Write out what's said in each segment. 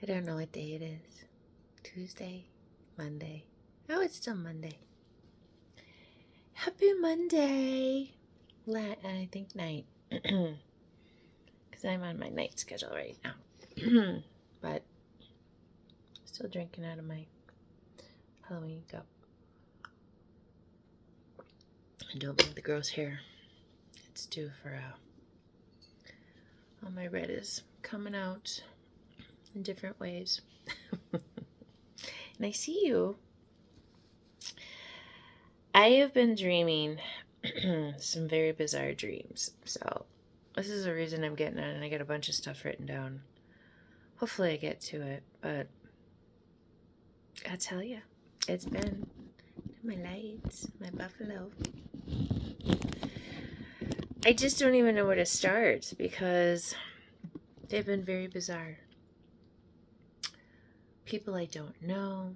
I don't know what day it is. Tuesday? Monday? Oh, it's still Monday. Happy Monday! I think night. Because I'm on my night schedule right now. But still drinking out of my Halloween cup. And don't mind the gross hair. It's due for all my red is coming out in different ways. And I see you. I have been dreaming some very bizarre dreams. So this is the reason I'm getting on, and I got a bunch of stuff written down. Hopefully I get to it, but I'll tell you, it's been my lights, my buffalo. I just don't even know where to start because they've been very bizarre. People I don't know.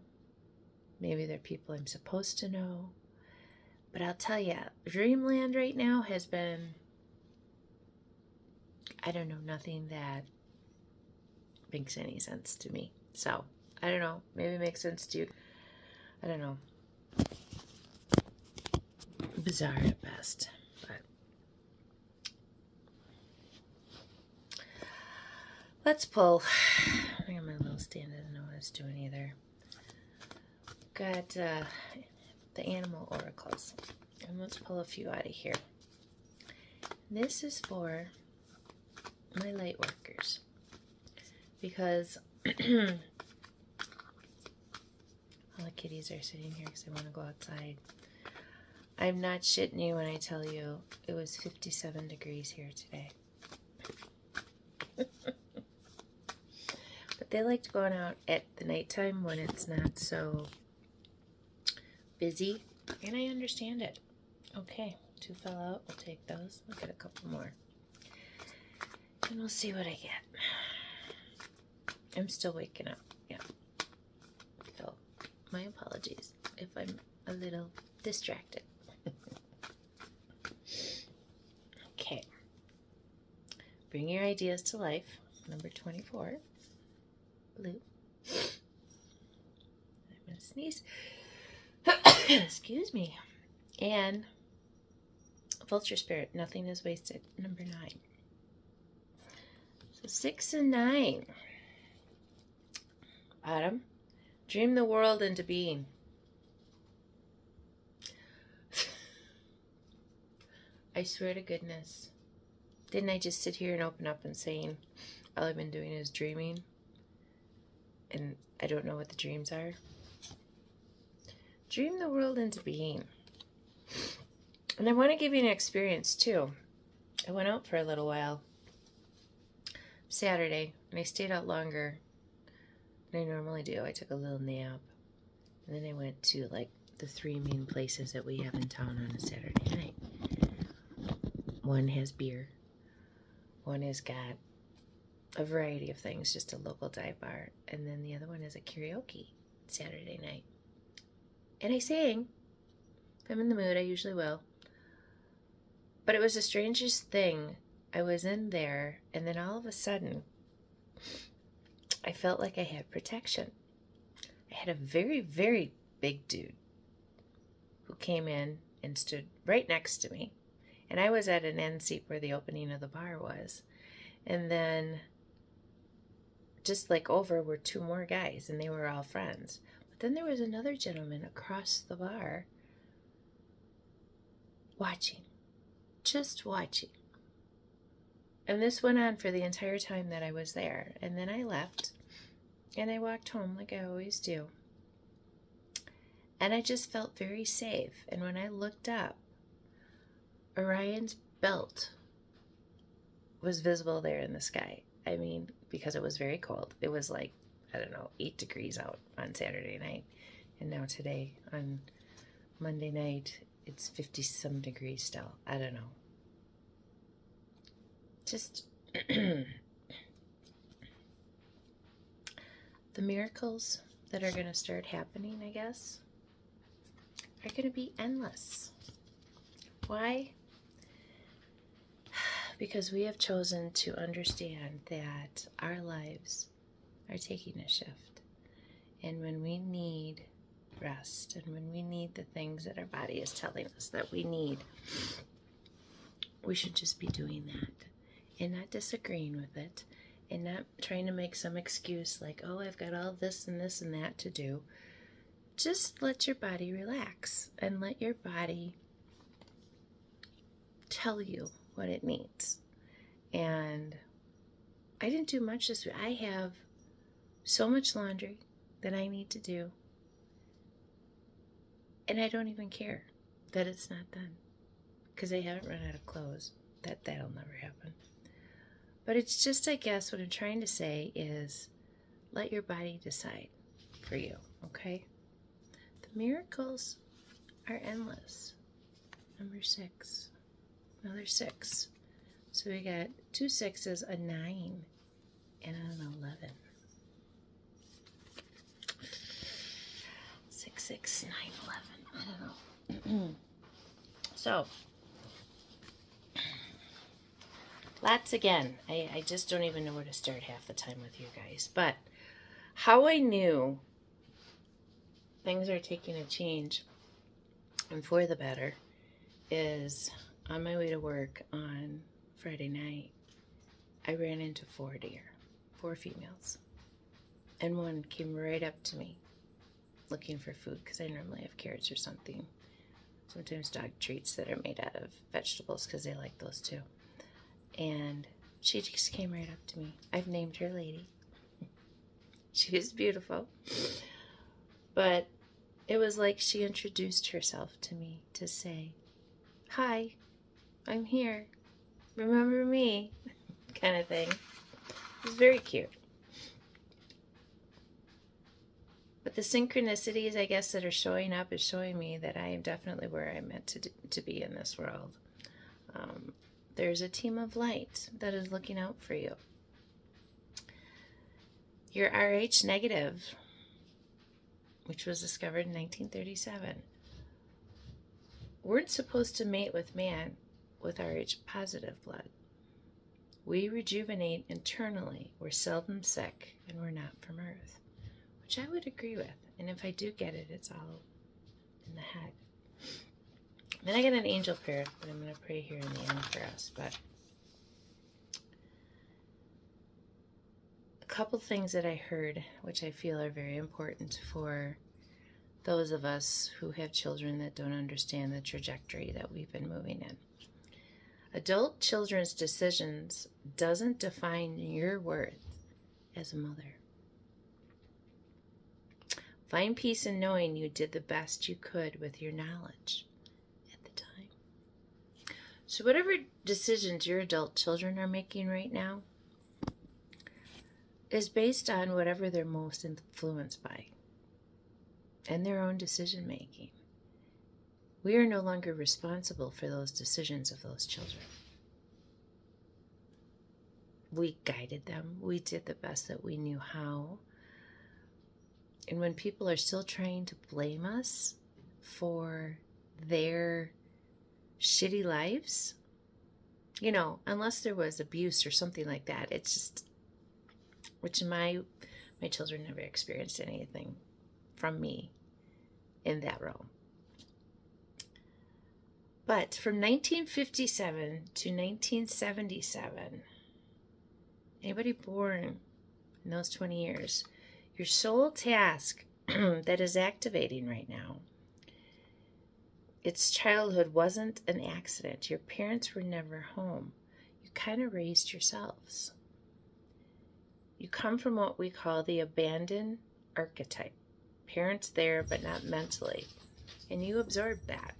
Maybe they're people I'm supposed to know. But I'll tell you, Dreamland right now has been, I don't know, nothing that makes any sense to me. So, I don't know. Maybe it makes sense to you. I don't know. Bizarre at best. But let's pull. I got my little stand. I don't know what it's doing either. Got the animal oracles. And let's pull a few out of here. This is for my light workers. Because all the kitties are sitting here because they want to go outside. I'm not shitting you when I tell you it was 57 degrees here today. But they liked going out at the nighttime when it's not so busy, and I understand it. Okay, 2 fell out. We'll take those. We'll get a couple more, and we'll see what I get. I'm still waking up. Yeah. So, my apologies if I'm a little distracted. Okay. Bring your ideas to life. Number 24. Blue. I'm going to sneeze. Excuse me. And Vulture Spirit. Nothing is wasted. Number 9. So 6 and 9. Bottom. Dream the world into being. I swear to goodness. Didn't I just sit here and open up and saying all I've been doing is dreaming? And I don't know what the dreams are. Dream the world into being. And I want to give you an experience too. I went out for a little while Saturday, and I stayed out longer than I normally do. I took a little nap, and then I went to like the 3 main places that we have in town on a Saturday night. One has beer. One has got a variety of things, just a local dive bar. And then the other one is a karaoke Saturday night. And I sang. If I'm in the mood, I usually will. But it was the strangest thing. I was in there, and then all of a sudden, I felt like I had protection. I had a very, very big dude who came in and stood right next to me. And I was at an end seat where the opening of the bar was. And then just like over were 2 more guys, and they were all friends. But then there was another gentleman across the bar watching. Just watching. And this went on for the entire time that I was there. And then I left, and I walked home like I always do. And I just felt very safe. And when I looked up, Orion's belt was visible there in the sky. I mean, because it was very cold. It was like, I don't know, 8 degrees out on Saturday night. And now today, on Monday night, it's 50-some degrees still. I don't know. Just the miracles that are going to start happening, I guess, are going to be endless. Why? Because we have chosen to understand that our lives are taking a shift. And when we need rest, and when we need the things that our body is telling us that we need, we should just be doing that and not disagreeing with it and not trying to make some excuse like, oh, I've got all this and this and that to do. Just let your body relax and let your body tell you what it needs. And I didn't do much this week. I have so much laundry that I need to do, and I don't even care that it's not done because I haven't run out of clothes. That'll never happen. But it's just, I guess, what I'm trying to say is let your body decide for you, okay? The miracles are endless. Number 6. Another 6. So we got 2 6s, a 9, and an 11. 6, 6, 9, 11. I don't know. So, lots again. I just don't even know where to start half the time with you guys. But how I knew things are taking a change and for the better is on my way to work on Friday night, I ran into 4 deer, 4 females. And one came right up to me looking for food because I normally have carrots or something. Sometimes dog treats that are made out of vegetables because they like those too. And she just came right up to me. I've named her Lady. She was beautiful. But it was like she introduced herself to me to say, hi, I'm here. Remember me? Kind of thing. It was very cute. But the synchronicities, I guess, that are showing up is showing me that I am definitely where I'm meant to be in this world. There's a team of light that is looking out for you. Your RH negative, which was discovered in 1937, weren't supposed to mate with man with RH positive blood. We rejuvenate internally. We're seldom sick, and we're not from Earth, which I would agree with. And if I do get it, it's all in the head. Then I get an angel prayer that I'm going to pray here in the end for us. But a couple things that I heard, which I feel are very important for those of us who have children that don't understand the trajectory that we've been moving in. Adult children's decisions doesn't define your worth as a mother. Find peace in knowing you did the best you could with your knowledge at the time. So whatever decisions your adult children are making right now is based on whatever they're most influenced by and their own decision making. We are no longer responsible for those decisions of those children. We guided them. We did the best that we knew how. And when people are still trying to blame us for their shitty lives, you know, unless there was abuse or something like that, it's just, which my children never experienced anything from me in that realm. But from 1957 to 1977, anybody born in those 20 years, your sole task that is activating right now, its childhood wasn't an accident. Your parents were never home. You kind of raised yourselves. You come from what we call the abandoned archetype. Parents there, but not mentally. And you absorbed that.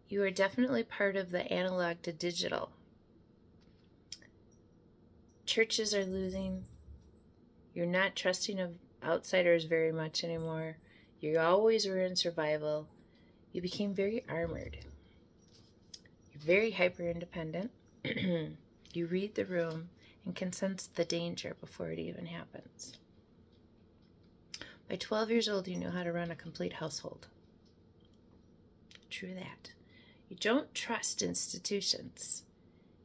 You are definitely part of the analog to digital. Churches are losing. You're not trusting of outsiders very much anymore. You always were in survival. You became very armored. You're very hyper-independent. You read the room and can sense the danger before it even happens. By 12 years old, you knew how to run a complete household. True that. You don't trust institutions.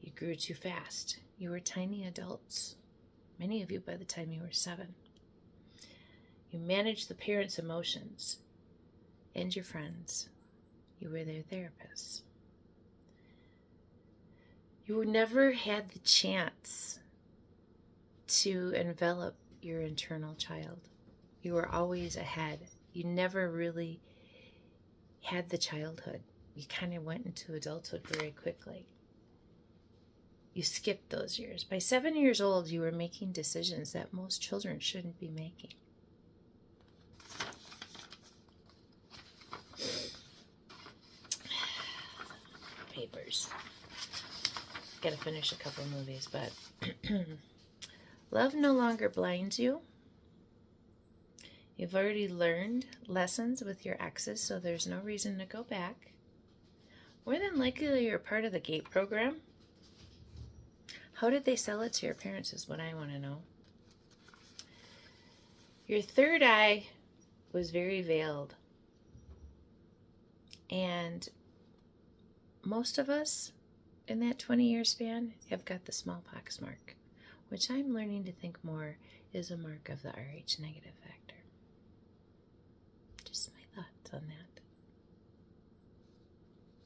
You grew too fast. You were tiny adults. Many of you by the time you were 7. You managed the parents' emotions and your friends. You were their therapists. You never had the chance to envelop your internal child. You were always ahead. You never really had the childhood. You kind of went into adulthood very quickly. You skipped those years. By 7 years old, you were making decisions that most children shouldn't be making. Papers. Gotta finish a couple movies, but love no longer blinds you. You've already learned lessons with your exes, so there's no reason to go back. More than likely, you're part of the GATE program. How did they sell it to your parents is what I want to know. Your third eye was very veiled. And most of us in that 20-year span have got the smallpox mark, which I'm learning to think more is a mark of the Rh negative factor. Just my thoughts on that.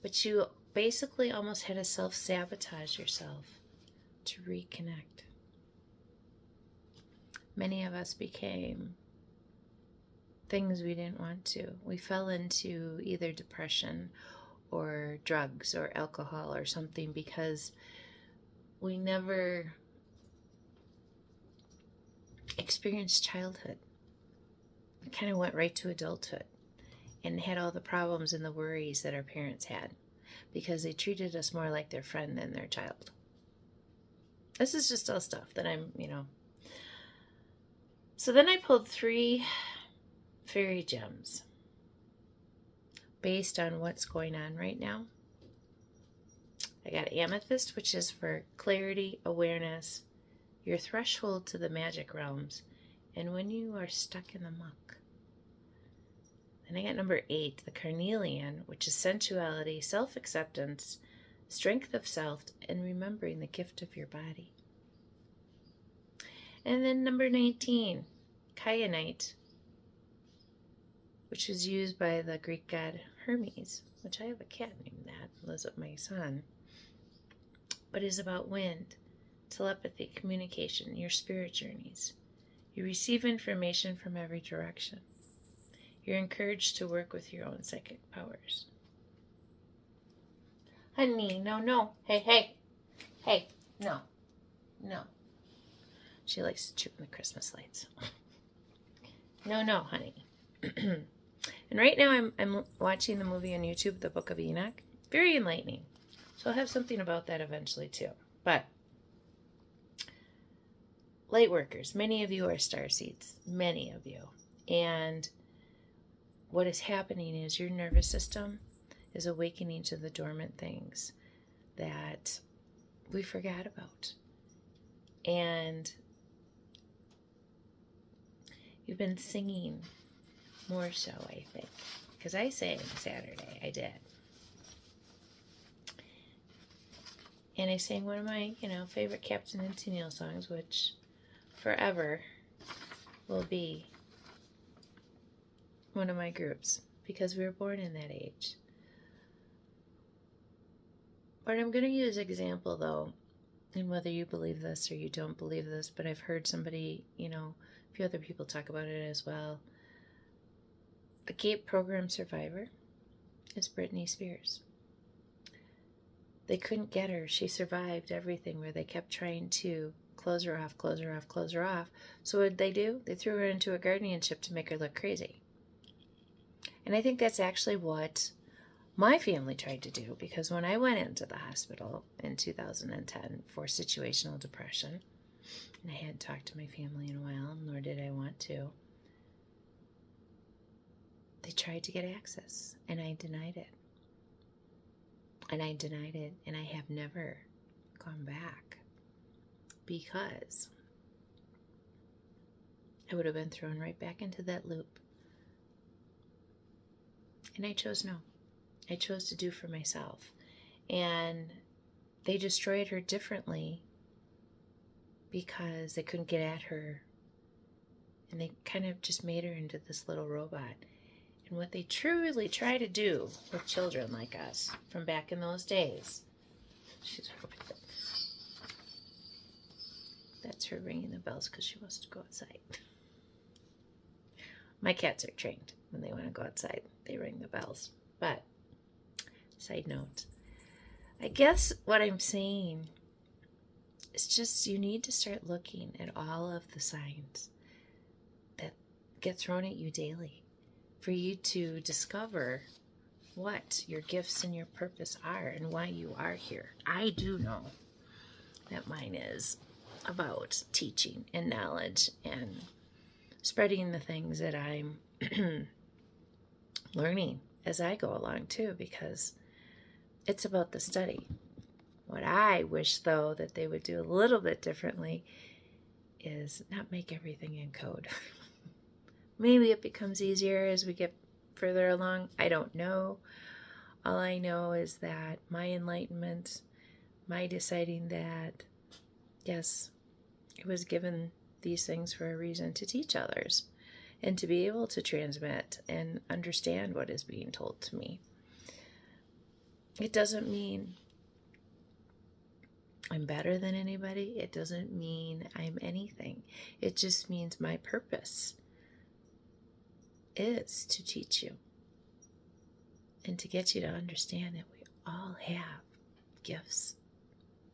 But you basically almost had to self-sabotage yourself to reconnect. Many of us became things we didn't want to. We fell into either depression or drugs or alcohol or something because we never experienced childhood. We kind of went right to adulthood and had all the problems and the worries that our parents had because they treated us more like their friend than their child. This is just all stuff that I'm, So then I pulled 3 fairy gems based on what's going on right now. I got amethyst, which is for clarity, awareness, your threshold to the magic realms, and when you are stuck in the muck. Then I got number 8, the carnelian, which is sensuality, self-acceptance, strength of self, and remembering the gift of your body. And then number 19, kyanite, which was used by the Greek god Hermes, which I have a cat named that, lives with my son, but is about wind, telepathy, communication, your spirit journeys. You receive information from every direction. You're encouraged to work with your own psychic powers. Honey, no. Hey, no. She likes to chew on the Christmas lights. No, honey. And right now I'm watching the movie on YouTube, The Book of Enoch. Very enlightening. So I'll have something about that eventually too. But Lightworkers, many of you are starseeds. Many of you. And what is happening is your nervous system is awakening to the dormant things that we forgot about. And you've been singing more so, I think. Because I sang Saturday. I did. And I sang one of my, favorite Captain and Tennille songs, which forever will be one of my groups. Because we were born in that age. But I'm going to use example, though, and whether you believe this or you don't believe this, but I've heard somebody, a few other people talk about it as well. A GATE program survivor is Britney Spears. They couldn't get her. She survived everything where they kept trying to close her off. So what did they do? They threw her into a guardianship to make her look crazy. And I think that's actually what my family tried to do, because when I went into the hospital in 2010 for situational depression, and I hadn't talked to my family in a while, nor did I want to, they tried to get access, and I denied it. And I have never gone back, because I would have been thrown right back into that loop. And I chose no. I chose to do for myself. And they destroyed her differently because they couldn't get at her. And they kind of just made her into this little robot. And what they truly try to do with children like us from back in those days, she's over there. That's her ringing the bells because she wants to go outside. My cats are trained. When they want to go outside, they ring the bells. But, side note, I guess what I'm saying is just you need to start looking at all of the signs that get thrown at you daily for you to discover what your gifts and your purpose are and why you are here. I do know that mine is about teaching and knowledge and spreading the things that I'm learning as I go along too, because it's about the study. What I wish, though, that they would do a little bit differently is not make everything in code. Maybe it becomes easier as we get further along. I don't know. All I know is that my enlightenment, my deciding that, yes, it was given these things for a reason to teach others and to be able to transmit and understand what is being told to me. It doesn't mean I'm better than anybody. It doesn't mean I'm anything. It just means my purpose is to teach you and to get you to understand that we all have gifts,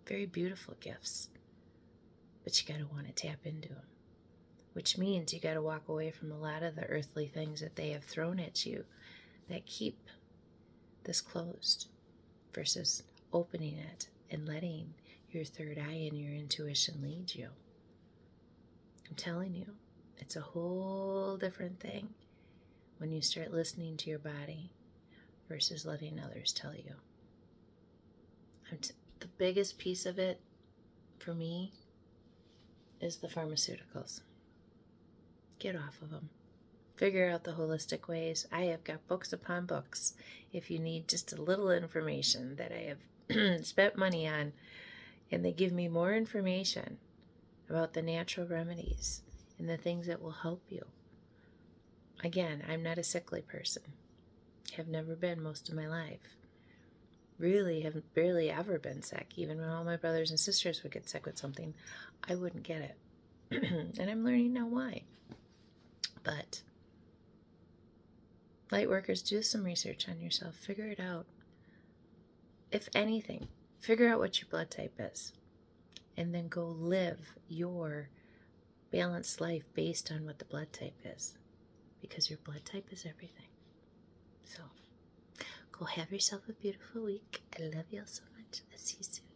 very beautiful gifts, but you got to want to tap into them, which means you got to walk away from a lot of the earthly things that they have thrown at you that keep this closed versus opening it and letting your third eye and your intuition lead you. I'm telling you, it's a whole different thing when you start listening to your body versus letting others tell you. The biggest piece of it for me is the pharmaceuticals. Get off of them. Figure out the holistic ways. I have got books upon books. If you need just a little information that I have spent money on, and they give me more information about the natural remedies and the things that will help you. Again, I'm not a sickly person. Have never been most of my life. Really have barely ever been sick. Even when all my brothers and sisters would get sick with something, I wouldn't get it. And I'm learning now why. But Lightworkers, do some research on yourself. Figure it out. If anything, figure out what your blood type is. And then go live your balanced life based on what the blood type is. Because your blood type is everything. So, go have yourself a beautiful week. I love you all so much. I'll see you soon.